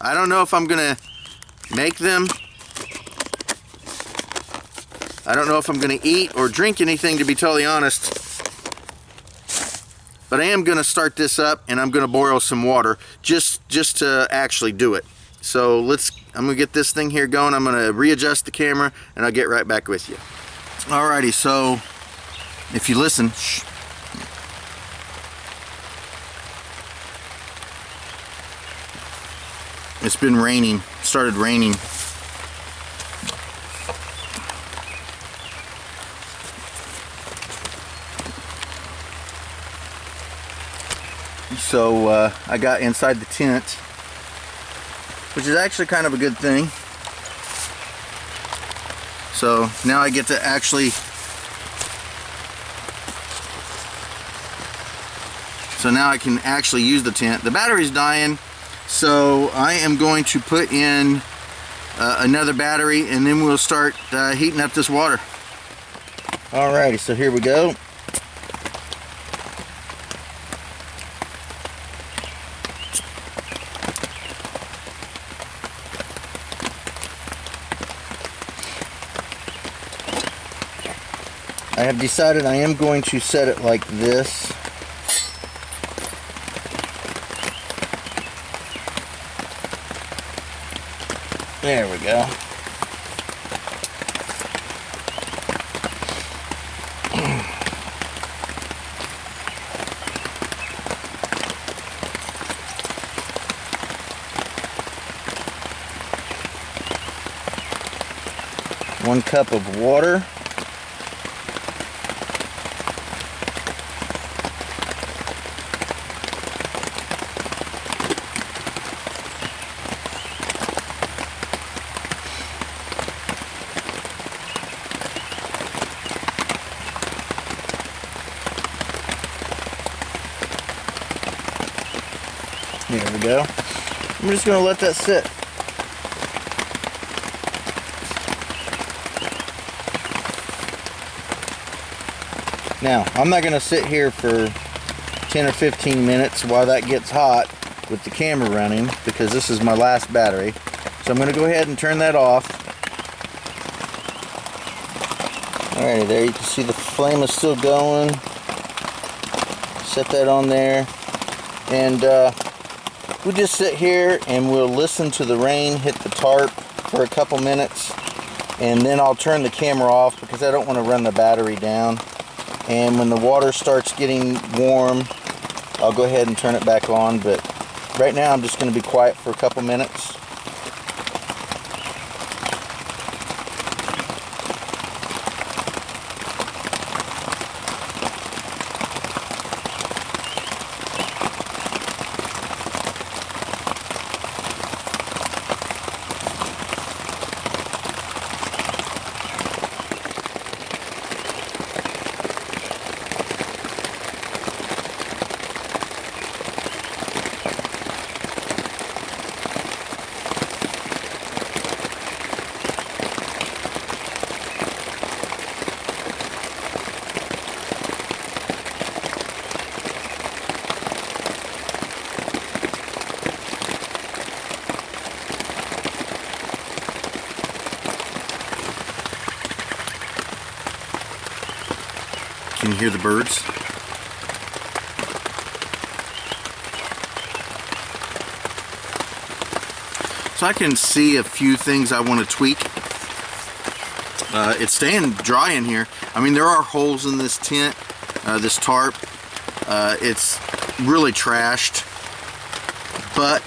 I don't know if I'm gonna make them. I don't know if I'm gonna eat or drink anything, to be totally honest. But I am gonna start this up, and I'm gonna boil some water just to actually do it. So I'm gonna get this thing here going. I'm gonna readjust the camera, and I'll get right back with you. Alrighty, so if you listen, shh. It's been raining, started raining. So I got inside the tent, which is actually kind of a good thing. So now I get to actually, so now I can actually use the tent. The battery's dying, so I am going to put in another battery, and then we'll start heating up this water. Alrighty, so here we go. I have decided I am going to set it like this. There we go. One cup of water. There we go. I'm just going to let that sit. Now, I'm not going to sit here for 10 or 15 minutes while that gets hot with the camera running, because this is my last battery. So I'm going to go ahead and turn that off. Alrighty, there you can see the flame is still going. Set that on there. And we'll just sit here and we'll listen to the rain hit the tarp for a couple minutes, and then I'll turn the camera off because I don't want to run the battery down. And when the water starts getting warm, I'll go ahead and turn it back on. But right now I'm just going to be quiet for a couple minutes. Can you hear the birds? So I can see a few things I want to tweak. It's staying dry in here. I mean, there are holes in this tent, this tarp. It's really trashed, but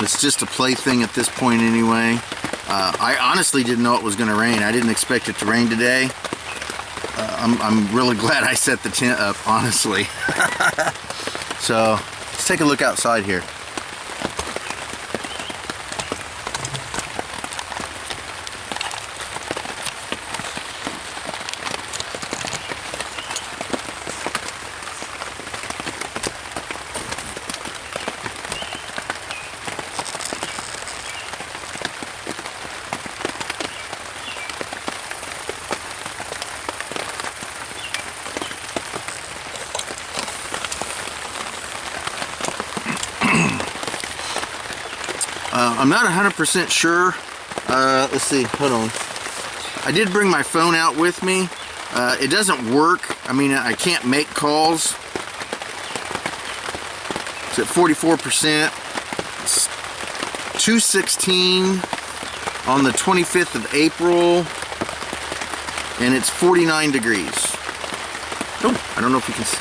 it's just a plaything at this point anyway. I honestly didn't know it was going to rain. I didn't expect it to rain today. I'm really glad I set the tent up, honestly. So let's take a look outside here. I'm not 100% sure. Let's see, hold on. I did bring my phone out with me. It doesn't work. I mean, I can't make calls. It's at 44%. It's 2:16 on the 25th of April, and it's 49 degrees. Oh, I don't know if you can see.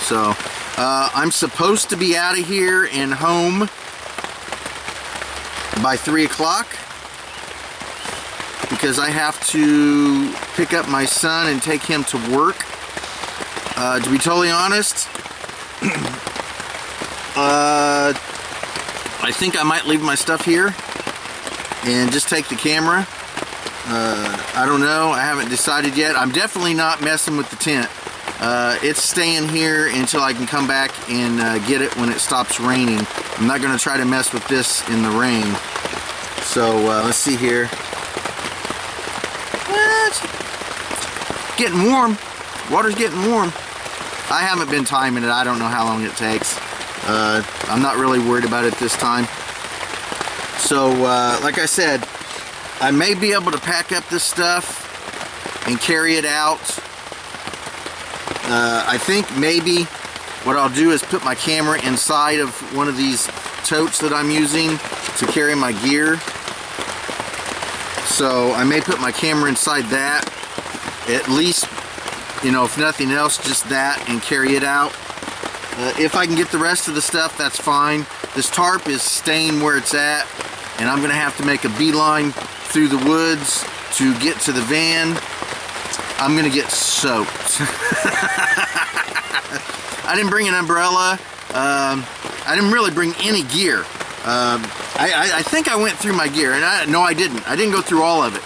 So, I'm supposed to be out of here and home by 3 o'clock because I have to pick up my son and take him to work. To be totally honest, I think I might leave my stuff here and just take the camera. I don't know. I haven't decided yet. I'm definitely not messing with the tent. It's staying here until I can come back and get it when it stops raining. I'm not going to try to mess with this in the rain. So let's see here. It's getting warm. Water's getting warm. I haven't been timing it. I don't know how long it takes. I'm not really worried about it this time. So like I said, I may be able to pack up this stuff and carry it out. I think maybe what I'll do is put my camera inside of one of these totes that I'm using to carry my gear. So I may put my camera inside that, at least, you know, if nothing else, just that, and carry it out. If I can get the rest of the stuff, that's fine. This tarp is staying where it's at, and I'm gonna have to make a beeline through the woods to get to the van. I'm gonna get soaked. I didn't bring an umbrella. I didn't really bring any gear. I think I went through my gear, and no, I didn't. I didn't go through all of it.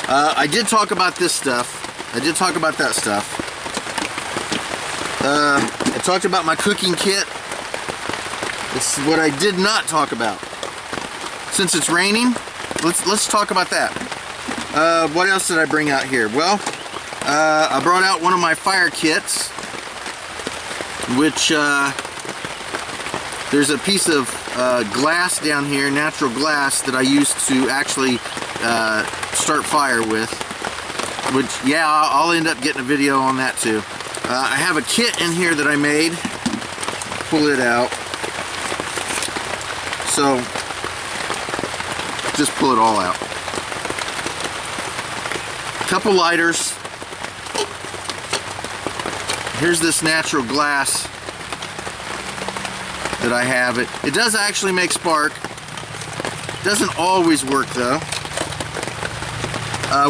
I did talk about this stuff. I did talk about that stuff. I talked about my cooking kit. This is what I did not talk about. Since it's raining, let's talk about that. What else did I bring out here? Well, I brought out one of my fire kits, which there's a piece of glass down here, natural glass, that I used to actually start fire with. Which, yeah, I'll end up getting a video on that too. I have a kit in here that I made. Pull it out. So, just pull it all out. Couple lighters. Here's this natural glass that I have. It does actually make spark. Doesn't always work though.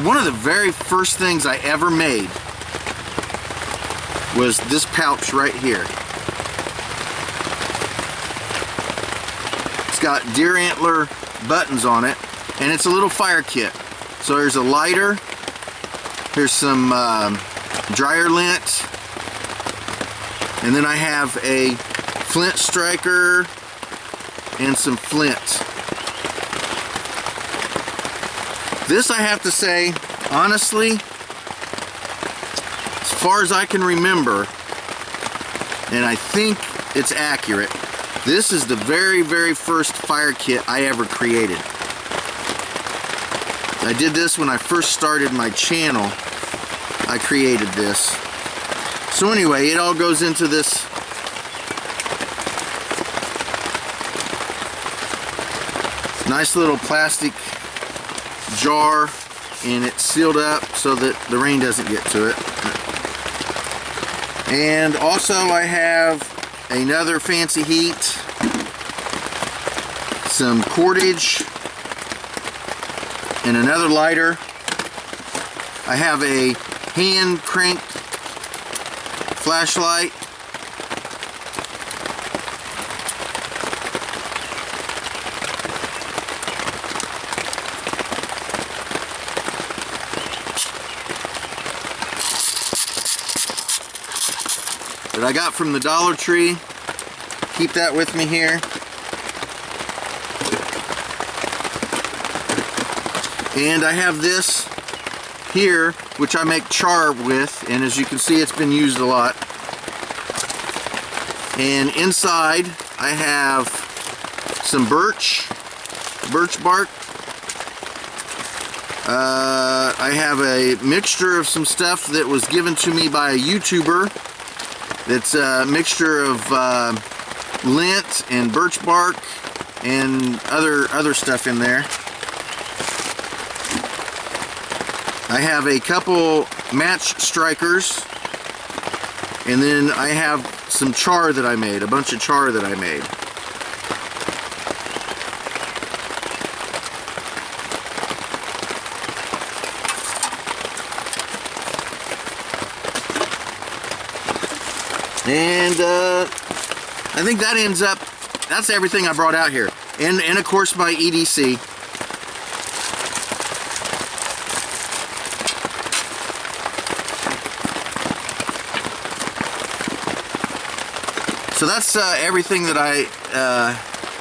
One of the very first things I ever made was this pouch right here. It's got deer antler buttons on it, and it's a little fire kit. So there's a lighter, there's some dryer lint, and then I have a flint striker and some flint. This, I have to say, honestly, as far as I can remember, and I think it's accurate, this is the very, very first fire kit I ever created. I did this when I first started my channel. I created this. So anyway, it all goes into this nice little plastic jar, and it's sealed up so that the rain doesn't get to it. And also I have another fancy heat, some cordage, and another lighter. I have a hand cranked flashlight. That I got from the Dollar Tree. Keep that with me here. And I have this here, which I make char with, and as you can see, it's been used a lot. And inside, I have some birch bark. I have a mixture of some stuff that was given to me by a YouTuber. That's a mixture of lint and birch bark and other stuff in there. I have a couple match strikers, and then I have some char that I made, a bunch of char that I made. And I think that ends up, that's everything I brought out here. And of course my EDC. So that's everything that I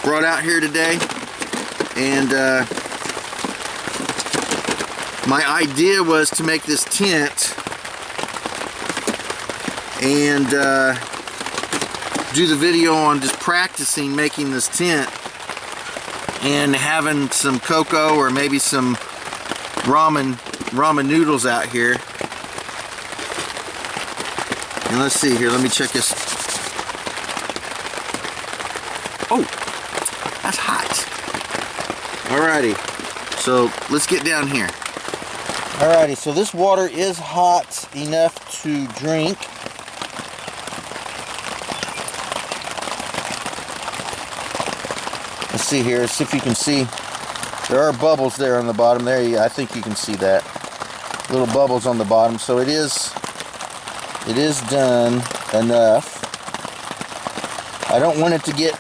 brought out here today. And my idea was to make this tent and do the video on just practicing making this tent and having some cocoa or maybe some ramen noodles out here. And let's see here, let me check this. Oh, that's hot. Alrighty, so let's get down here. Alrighty, so this water is hot enough to drink. Let's see here, see if you can see. There are bubbles there on the bottom. There, I think you can see that. Little bubbles on the bottom. So it is done enough. I don't want it to get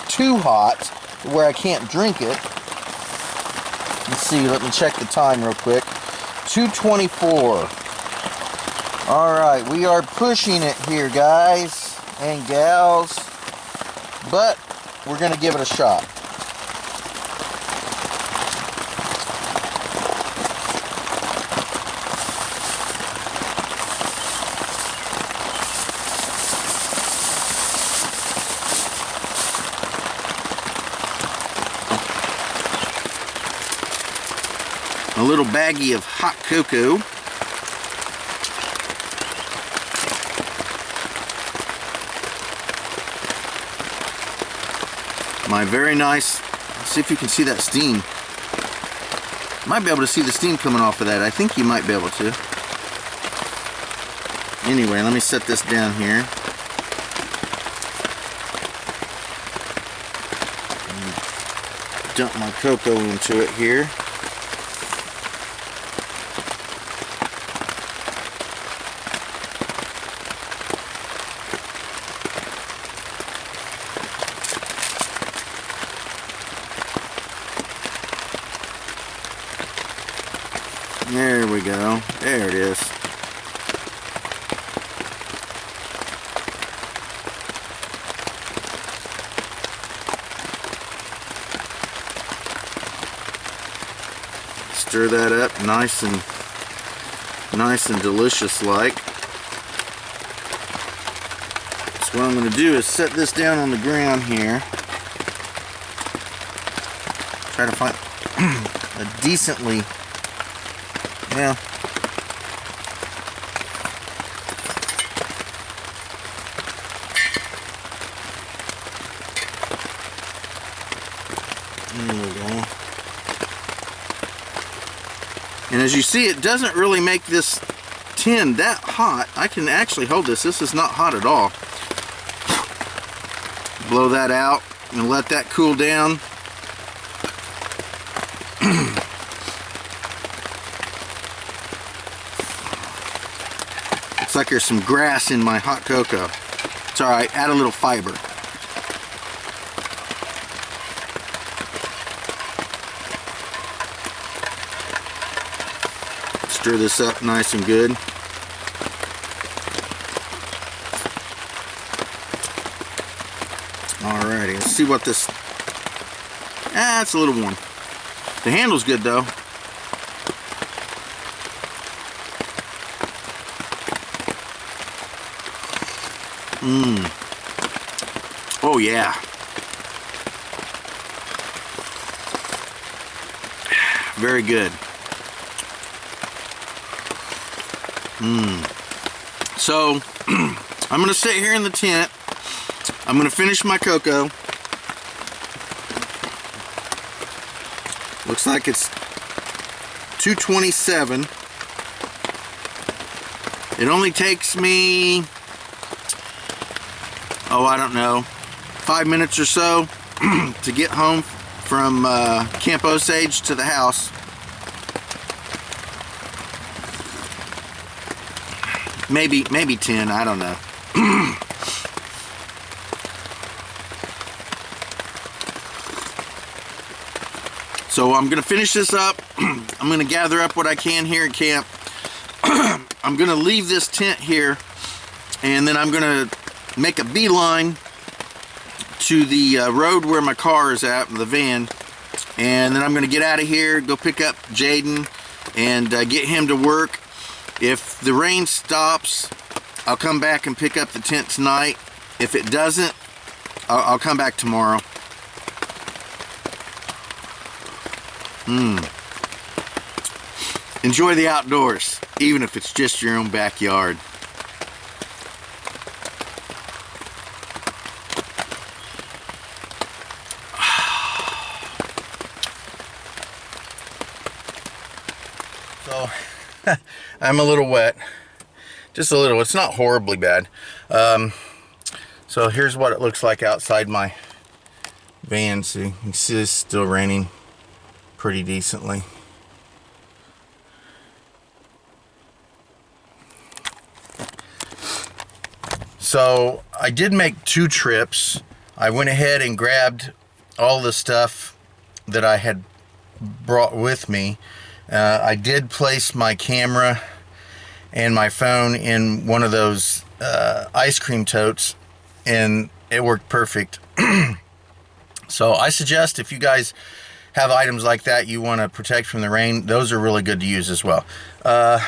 too hot where I can't drink it. Let's see, let me check the time real quick. 2:24. Alright, we are pushing it here, guys and gals. But we're going to give it a shot. A little baggie of hot cocoa. My very nice, let's see if you can see that steam. Might be able to see the steam coming off of that. I think you might be able to. Anyway, let me set this down here. Dump my cocoa into it here. There we go. There it is. Stir that up nice and delicious like. So what I'm going to do is set this down on the ground here. Try to find a decently, yeah. There we go. And as you see, it doesn't really make this tin that hot. I can actually hold this. This is not hot at all. Blow that out and let that cool down. Looks like there's some grass in my hot cocoa. It's alright, add a little fiber. Stir this up nice and good. Alrighty, let's see what this... it's a little warm. The handle's good though. Oh yeah. Very good. So, I'm going to sit here in the tent. I'm going to finish my cocoa. Looks like it's 2:27. It only takes me, oh, I don't know, 5 minutes or so to get home from Camp Osage to the house. Maybe 10, I don't know. So I'm gonna finish this up. I'm gonna gather up what I can here at camp. I'm gonna leave this tent here, and then I'm gonna make a beeline to the road where my car is at, the van, and then I'm gonna get out of here, go pick up Jaden, and get him to work. If the rain stops, I'll come back and pick up the tent tonight. If it doesn't, I'll come back tomorrow. Enjoy the outdoors, even if it's just your own backyard. So, I'm a little wet. Just a little. It's not horribly bad. So here's what it looks like outside my van. See, you can see it's still raining pretty decently. So I did make 2 trips. I went ahead and grabbed all the stuff that I had brought with me. I did place my camera and my phone in one of those ice cream totes, and it worked perfect. So I suggest if you guys have items like that you want to protect from the rain, those are really good to use as well. I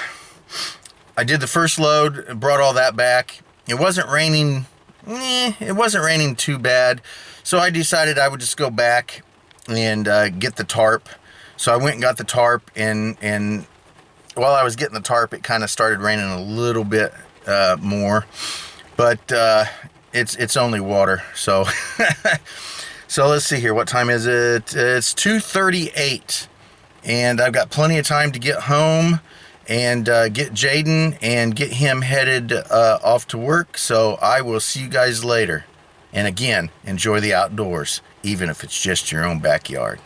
did the first load, brought all that back. It wasn't raining, it wasn't raining too bad, so I decided I would just go back and get the tarp. So I went and got the tarp, and while I was getting the tarp, it kind of started raining a little bit more, but it's only water. So so let's see here, what time is it? It's 2:38, and I've got plenty of time to get home and get Jaden and get him headed off to work. So I will see you guys later. And again, enjoy the outdoors, even if it's just your own backyard.